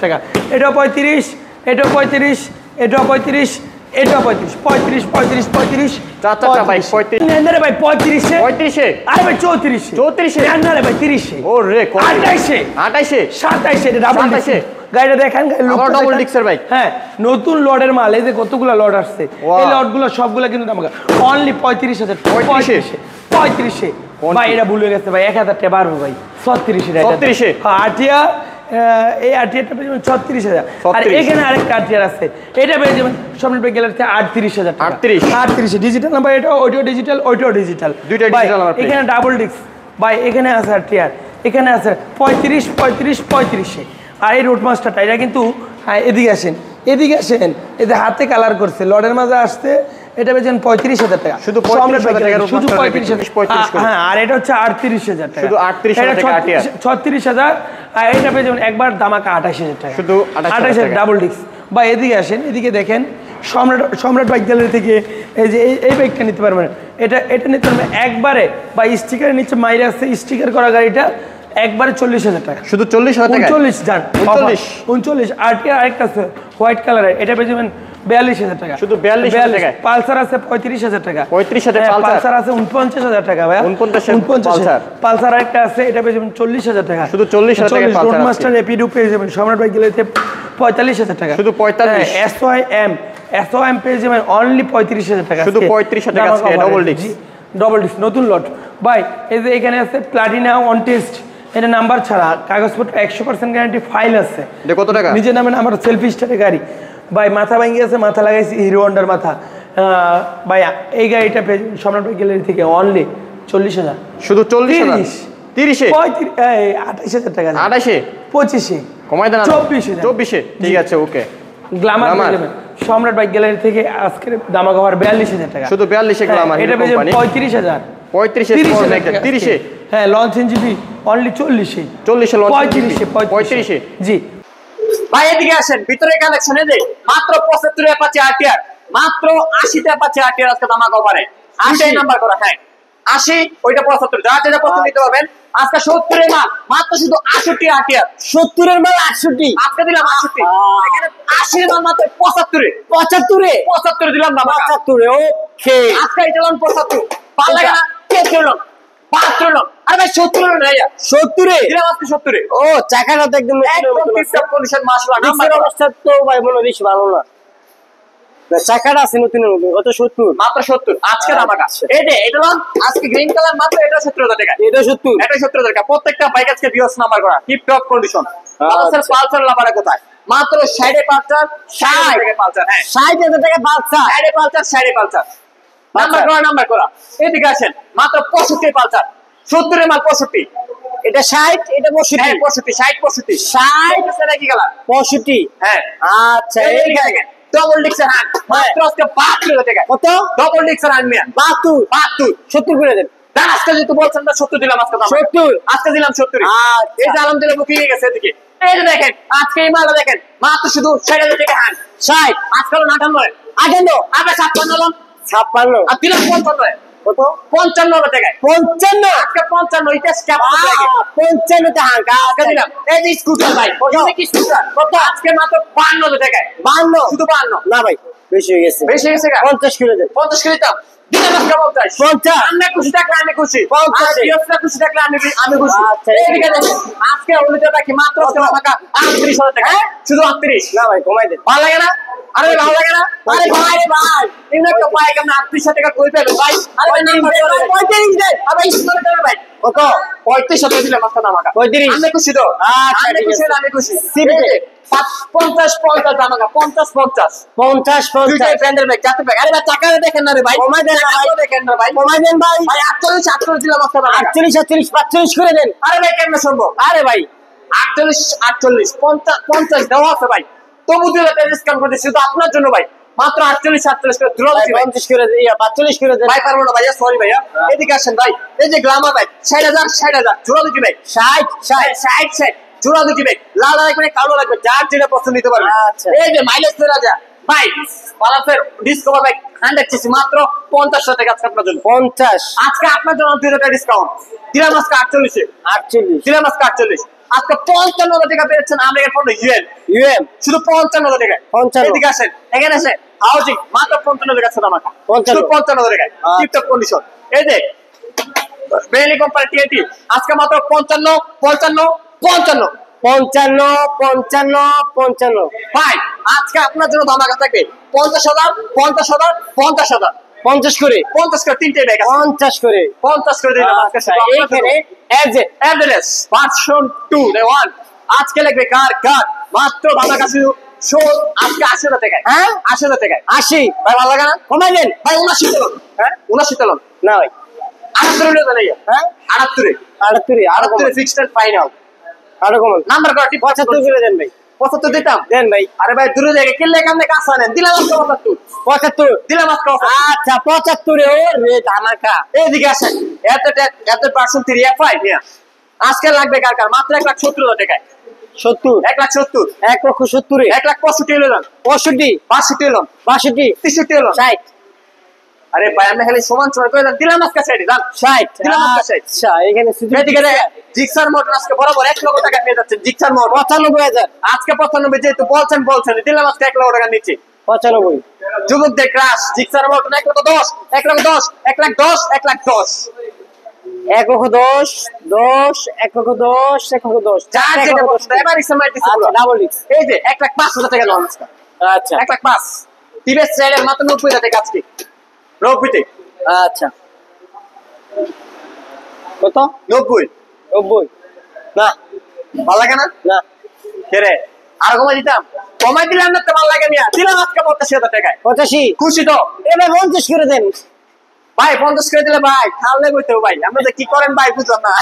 টাকা। এটাও 35, এটাও 35, এটাও 35, এটাও 35, 35, 35, 35, চাচা ভাই 35 নেন রে ভাই 35 এ 35 এ আরে ভাই 34 এ 34 এ নেন রে ভাই 30 এ ও রে 28 এ 28 এ 27 এ ডাবল 27 এ গাড়িটা দেখেন আবার ডাবল ডিক্সের বাইক। হ্যাঁ নতুন লটের মাল, এই যে কতগুলো লট আসছে, এই লটগুলো সবগুলো কিন্তু আমাকে অনলি 35,000 35 এ ভাই। এটা ভুলে গেছে ভাই, 1000 টাকা বাড়বে ভাই 36 এ 36 এ আটিয়া। এই আটিয়াটা পেয়ে যাবেন 36,000। আর এখানে আরেকটা আটিয়ার আছে, এটা পেয়ে যাবেন সম্রাট বাইক গ্যালারিতে 38,000 টাকা। 38 এ ডিজিটাল নাম্বার, এটা ওইটাও ডিজিটাল, ওইটাও ডিজিটাল, দুইটা ডিজিটাল নাম্বার। এখানে ডাবল ডিস্ক ভাই, এখানে আছে আটিয়ার, এখানে আছে 35, 35, 35 এ। আর এই রোড মাস্টারটা এটা কিন্তু এদিকে আসেন, এদিকে আসেন, এতে হাতে কালার করছে, লডের মাঝে আসছে, এটা পেয়েছেন 35,000 টাকা, শুধু 35,000 টাকা, শুধু 35,000। হ্যাঁ আর এটা হচ্ছে 38,000 টাকা, শুধু 38,000 টাকা আটিয়া, 36,000। আর এটা পেয়ে যাবেন একবার দামাকা 28,000 টাকা, শুধু 28,000 ডাবল ডিস্ক। বা এদিকে আসেন, এদিকে দেখেন সম্রাট বাইক গ্যালারি থেকে এই যে এই বাইকটা নিতে পারবেন, এটা নিতে পারবেন একবারে, বা স্টিকারের নিচে মাইরে আসছে স্টিকার করা গাড়িটা একবারে 40,000 টাকা, শুধু 40,000 টাকা, 39 জান 39। আর আরেকটা আছে হোয়াইট কালারের, এটা পেয়ে যাবেন 42,000 টাকা, শুধু 42,000 টাকা। পালসার আছে 35,000 টাকা, 35,000 পালসার আছে 49,000 টাকা ভাই, 49,000 পালসার একটা আছে, এটা পেয়ে যাবেন 40,000 টাকা, শুধু 40,000 টাকা পালসার। রোড মাস্টার এপিডু পেয়ে যাবেন সম্রাট বাইক গ্যালারিতে 45,000 টাকা, শুধু 45। এসওএম পেয়ে যাবেন অনলি 35,000 টাকা, শুধু 35,000 টাকা আছে ডাবল ডিস্ক নতুন লট ভাই। এই যে এখানে আছে প্লাটিনা অন টেস্ট, এটা নাম্বার ছাড়া, কাগজপত্র 100% গ্যারান্টি, ফাইল আছে। কত টাকা? নিজের নামে আমার সেলফি স্টারের গাড়ি ভাই, মাথা ভাঙিয়ে আছে, মাথা লাগাইছি হিরো হন্ডার মাথা ভাই। এই গাড়িটা সম্রাট বাইক গ্যালারি থেকে অনলি 40,000, শুধু 40,000, 30 এ 28,000 টাকা, 28 এ 25 এ কমাই দেন, 24,000, 24 এ ঠিক আছে ওকে। গ্ল্যামার পেয়ে যাবেন সম্রাট বাইক গ্যালারি থেকে আজকের দামা কভার 42,000 টাকা, শুধু 42 এ গ্ল্যামার। এটা পেয়ে যাবেন 35,000, 35 এ 30 এ হ্যাঁ লঞ্চ এনজিবি অনলি 40 এ 40 এ লঞ্চ 35 এ জি ভাই। এদিকে আসেন, ভিতরে কালেকশন এই যে মাত্র 75 এ পাচ্ছে আরটিআর, মাত্র 80 তে পাচ্ছে আরটিআর আজকে দামা কভারে 80 নাম্বার করা। হ্যাঁ 80 ওইটা 75, যা যেটা পছন্দ নিতে পারবেন। আজকে 70 এর মাল মাত্র শুধু 68 আরটিআর, 70 এর মাল 68 আজকে দিলাম 68। এখানে 80 এর মাল মাত্র 75 এ 75 দিলাম দাম 75 এ। ওকে আজকে এটা দিলাম 75, ভালো লাগে না? কে করলো 72? আরে ভাই 70 এর না, 70 এ দিলাম আজকে 70 এ। ও চাকাটা তো একদম টিপটপ কন্ডিশন, মাশাআল্লাহ। নাম্বার অবস্থা তো ভাই মনে বেশি ভালো না, চাকাটা আছে নতুনের মধ্যে, কত 70, মাত্র 70 আজকে দাম আকা। এই যে এটা লন আজকে গ্রিন কালার, মাত্র এটা 70,000 টাকা, এটা 70,000 টাকা। প্রত্যেকটা বাইক আজকে বিওস নাম্বার করা, টিপটপ কন্ডিশন। পালসার লাভারে কোথায়? মাত্র 60 পালসার, 60 টাকা পালসার। হ্যাঁ 60,000 টাকা পালসার, 60 পালসার নাম্বার করা। এদিকে আসেন, মাত্র 65 পালসার, 70 এর মাল 65, এটা 60, এটা 65, হ্যাঁ 65, 60 65 60 কি কালার 65। হ্যাঁ আচ্ছা এই দেখেন ডবল ডিক্সের হান মাত্র আজকে 72,000 টাকা। কত? ডবল ডিক্সের হান মিয়া 72 70 করে দেন। দাম আজকে যেহেতু বলছেন না 70 দিলাম, আজকে দাম 70, আজকে দিলাম 70। আচ্ছা এই যে আলহামদুলিল্লাহ বুকিং হয়ে গেছে। এদিকে এই যে দেখেন আজকে এই মালটা দেখেন মাত্র শুধু 60,000 টাকা হান, 60 আজকে 58 আবার 56 56 আর দিলাম 55। কত? 55 টাকা, 55 আজকে 55 এটা স্ক্যাপ হয়ে গেছে, 55 টাকা আজকে দিলাম। এই যে স্কুটার ভাই, এটা কি স্কুটার? কত? আজকে মাত্র 52 টাকা, 52 শুধু 52 না ভাই, বেশি হয়ে গেছে, বেশি হয়ে গেছে। 50 করে দেন, 50 করে দাও দিলাম আজকে 50 আমি খুশি থাকলে আমি খুশি, 50 বিয়সটা খুশি থাকলে আমি খুশি। আচ্ছা এইদিকে দেখেন আজকে হলিতে বাকি মাত্র টাকা 38,000 টাকা, শুধু 38 না ভাই কমাই দেন, ভালো লাগে না? আরে ভালো লাগে না? আরে ভাই এমনি একটা বাইক আমরা 38,000 টাকা কই পেলো ভাই? আরে 35 দেন, আবার ইসমাইল দেন ভাই। কত? 35,000 দিলাম আজকে আমাকে 35 আমি খুশি তো। আচ্ছা আমি খুশি সিবিতে 50 টাকা 50 দুইটাই ব্র্যান্ডের ব্যাগ, চারটে ব্যাগ। আরে ভাই টাকা দেখেন না রে ভাই, কমাই দেন না ভাই, দেখেন না ভাই, কমাই দেন ভাই। ভাই 48 দিলাম আজকে 48 45 করে দেন। আরে ভাই কেন সম্ভব? আরে ভাই 48 50 দেওয়া আছে ভাই, তবু দিলে ডিসকাউন্ট করে দিচ্ছি শুধু আপনার জন্য ভাই, মাত্র 48 করে ধরো 50 করে দেই, 45 করে দেন ভাই। পারবো না ভাইয়া, সরি ভাইয়া। এদিকে আসেন ভাই, এই যে গ্ল্যামার ভাই 60,000 জোড়া দিচ্ছি ভাই, 60 জোড়া দিচ্ছি ভাই, লাল লাগবে কালো লাগবে, যার যেটা পছন্দ নিতে পারবে। এই যে মাইলেজ রাজা ভাই বালাফের ডিসকভার ভাই 100 সিসি মাত্র 50,000 টাকা আজকে আপনার জন্য, 50 আজকে আপনার জন্য 2 টাকা ডিসকাউন্ট দিলাম আজকে 48 দিলাম আজকে 48 আজকে 55,000 টাকা পেয়েছেন আমেরিকান পণ্য ইউএম ইউএম শুধু 55,000 টাকা 55 এদিকে আসেন এখানে আসেন হাউজিং মাত্র 55,000 টাকা শুধু আমাকে 55 শুধু 55,000 টাকা টিপটপ কন্ডিশন এই যে বেলি কোম্পানি টিএনটি আজকে মাত্র 55 55 55 55 ভাই আজকে আপনার জন্য ধামাকা থাকবে 50,000 50,000 50,000 50 করে 50 করে তিনটে ব্যাগ 50 করে 50 করে দিলাম আজকে শুধু আপনার এইখানে জন্য। অ্যাড্রেস ভার্সন 2 1 আজকে লাগবে কার মাত্র ধামাকা শুধু শো আজকে 80,000 টাকায় হ্যাঁ 80,000 টাকায় 80 ভাই ভালো লাগে না কমাই দেন ভাই 79 তেলন হ্যাঁ 79 তেলন না ভাই 78 নিয়ে দেন হ্যাঁ 78 78 আরো কমান 78 ফিক্সড এন্ড ফাইনাল আরো কমান নাম্বার করা ঠিক 75 করে দেন ভাই 75 দিতাম দেন ভাই আরে ভাই দূরে জায়গায় কিনলে কামনে কাছে নেন দিলাম আজকে 75 75 দিলাম আজকে 75 আচ্ছা 75 এ ও রে ধামাকা এইদিকে আসেন এত পার্সেন্ট 3 এফআই নিয়া আজকে লাগবে কার মাত্র 1,70,000 টাকায় 70 1,70,000 1 লক্ষ 70 এ 1,65,000 এলেন 65 62 এলেন 62 63 এলেন 60 আরে ভাই আমি খালি সমান সমান করে দিলাম আজকে সাইডে দাম 60 দিলাম আজকে সাইড আচ্ছা এখানে শুধু এদিকে জিক্সার মোটর আজকে বরাবর 1 লক্ষ টাকা পেয়ে যাচ্ছে জিক্সার মোটর 95000 আজকে 95 যেহেতু বলছেন দিলাম আজকে 1 লক্ষ টাকা নিচে 95 যুবকদের ক্রাশ জিক্সার মোটর 1 লক্ষ 10 1 লক্ষ 10 1 লাখ 10 1 লাখ 10 1 লক্ষ 10 1 লক্ষ 10 1 লক্ষ 10 যার যেটা পছন্দ এবারই সময় দিচ্ছে আচ্ছা ডাবল এক্স এই যে 1,05,000 টাকা লোন আজকে আচ্ছা 1,05,000 টিভিএস চাইলের মাত্র 90,000 টাকা আজকে 90 আচ্ছা কত 90 90 না ভালো লাগে না না কে রে আর কমাই দিতাম কমাই দিলাম না তো ভালো লাগে মিয়া দিলাম আজকে 85,000 টাকায় 85 খুশি তো এবার 50 করে দেন ভাই 50 করে দিলে ভাই খাওয়ালে বইতে ভাই আপনি যে কি করেন ভাই বুঝলাম না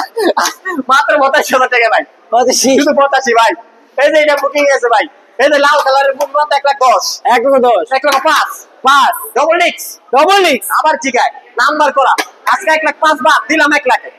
মাত্র 85,000 টাকা ভাই 85 শুধু 85 ভাই এই যে এটা বুকিং আছে ভাই এই যে লাল কালারের বুক মাত্র 1 লাখ 10 1 লক্ষ 10 1 lakh 5 double x double x আবার জিগায় নাম্বার করা আজকে 1 লাখ 5 বাদ দিলাম 1 লাখে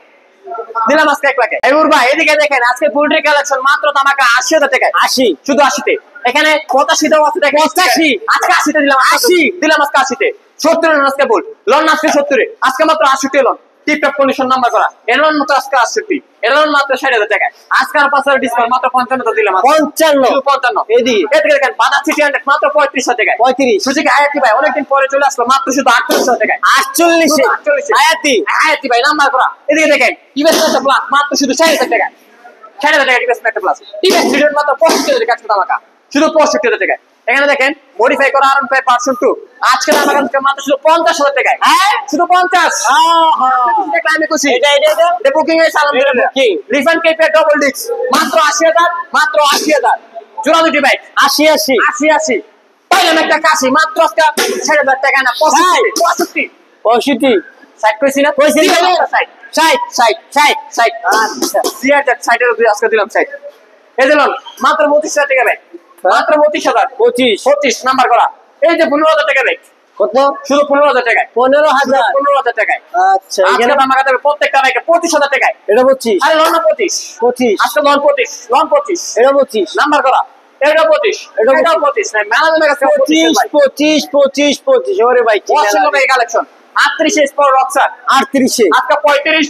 দিলাম আজকে 1 লাখে এই ভাই এদিকে দেখেন আজকে পোল্ট্রি কালেকশন মাত্র ধামাকা 80,000 টাকায় 80 শুধু 80 তে এখানে 85 টাও আছে দেখেন 85 আজকে 80 তে দিলাম 80 দিলাম আজকে 80 তে 70 এর আজকে বল লোন আজকে 70 আজকে মাত্র 80 তে লোন টিপটপ কন্ডিশন নাম্বার করা এর লোন মাত্র আজকে 80 এর লোন মাত্র 60,000 টাকায় আজকে আর 5,000 ডিসকাউন্ট মাত্র 55 তে দিলাম 55 শুধু 55 এদিকে এদিকে দেখেন বাদা সিটি হান্ড্রেড মাত্র 35,000 টাকায় 35 সুজুকি হায়াতি ভাই অনেকদিন পরে চলে আসলো মাত্র শুধু 48,000 টাকায় 48 আয়াতি হায়াতি ভাই নাম্বার করা এদিকে দেখেন টিভিএস একটা প্লাস মাত্র শুধু 60,000 টাকা 60,000 টাকা টিভিএস একটা প্লাস টিভিএস স্টুডিও মাত্র 65,000 টাকা আজকে টাকা শুধু 65,000 টাকা এখানে দেখেন মডিফাই করা আরন প্রায় ভার্সন 2 আজকে আমার কাছে মাত্র শুধু 50,000 টাকায় হ্যাঁ শুধু 50 দেখলে আমি খুশি এটা এটা বুকিং এর সালাম দিলাম বুকিং রিফান্ড কেপে ডাবল ডিস্ক মাত্র 80,000 মাত্র 80,000 জোড়া দুটি বাইক 80 80 পাইলাম একটা কাশি মাত্র আজকে 60,000 টাকা না 65 65 সাইড কইছি না কইছি না। সাইড 60 আচ্ছা সিয়াটার সাইডের উপরে আজকে দিলাম সাইড এই দিলাম মাত্র 32,000 টাকা ব্যাগ মাত্র 32,000 25 নাম্বার করা এই যে 15,000 টাকা ব্যাগ কত শুধু 15,000 টাকায় 15000 15,000 টাকায় আচ্ছা আজকে এখানে আমার কাছে প্রত্যেকটা ব্যাগে 25,000 টাকায় এটা 25 আরে লোন না 25 25 আজকে লোন 25 লোন 25 এটা 25 নাম্বার করা এটা 25 এটা এটাও 25 না মেলা কাছে 25 ওরে ভাই কি ওয়াশিং হবে কালেকশন 38 স্পোর্ট রক্সার 38 আজকে 35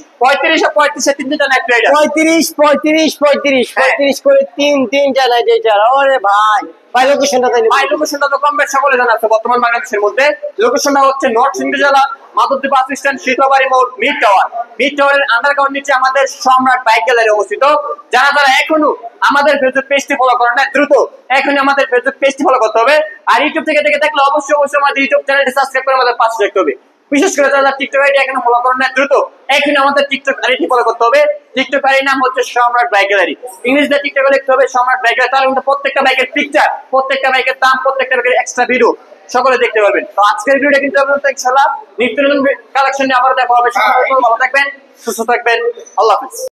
আর 35 তিনটা নাইট রাইডার 35 করে তিনটা নাইট রাইডার ওরে ভাই লোকেশনটা তাই ভাই লোকেশনটা তো কম বেশ সকলে জানা আছে বর্তমান বাংলাদেশের মধ্যে লোকেশনটা হচ্ছে নর্থ সিন্ধু জেলা মাধবদী বাস স্ট্যান্ড শীতবাড়ি মোড় মিড টাওয়ারের আন্ডারগ্রাউন্ড নিচে আমাদের সম্রাট বাইক গ্যালারি অবস্থিত যারা এখনো আমাদের ফেসবুক পেজটি ফলো করেন না দ্রুত এখনই আমাদের ফেসবুক পেজটি ফলো করতে হবে আর ইউটিউব থেকে দেখলে অবশ্যই আমাদের ইউটিউব চ্যানেলটি সাবস্ক্রাইব করে আমাদের পাশে দেখতে হবে বিশেষ করে যারা টিকটক আইডি এখনো ফলো করেন না দ্রুত এখনই আমাদের টিকটক আইডি ফলো করতে হবে টিকটক আইডি নাম হচ্ছে সম্রাট বাইক গ্যালারি ইংলিশে টিকটকে লিখতে হবে সম্রাট বাইক গ্যালারি তাহলে কিন্তু প্রত্যেকটা বাইকের পিকচার প্রত্যেকটা বাইকের দাম প্রত্যেকটা বাইকের এক্সট্রা ভিডিও সকলে দেখতে পাবেন তো আজকের ভিডিওটা কিন্তু আপনাদের ইনশাআল্লাহ নিত্য নতুন কালেকশন নিয়ে আবার দেখা হবে সবাই ভালো থাকবেন সুস্থ থাকবেন আল্লাহ হাফেজ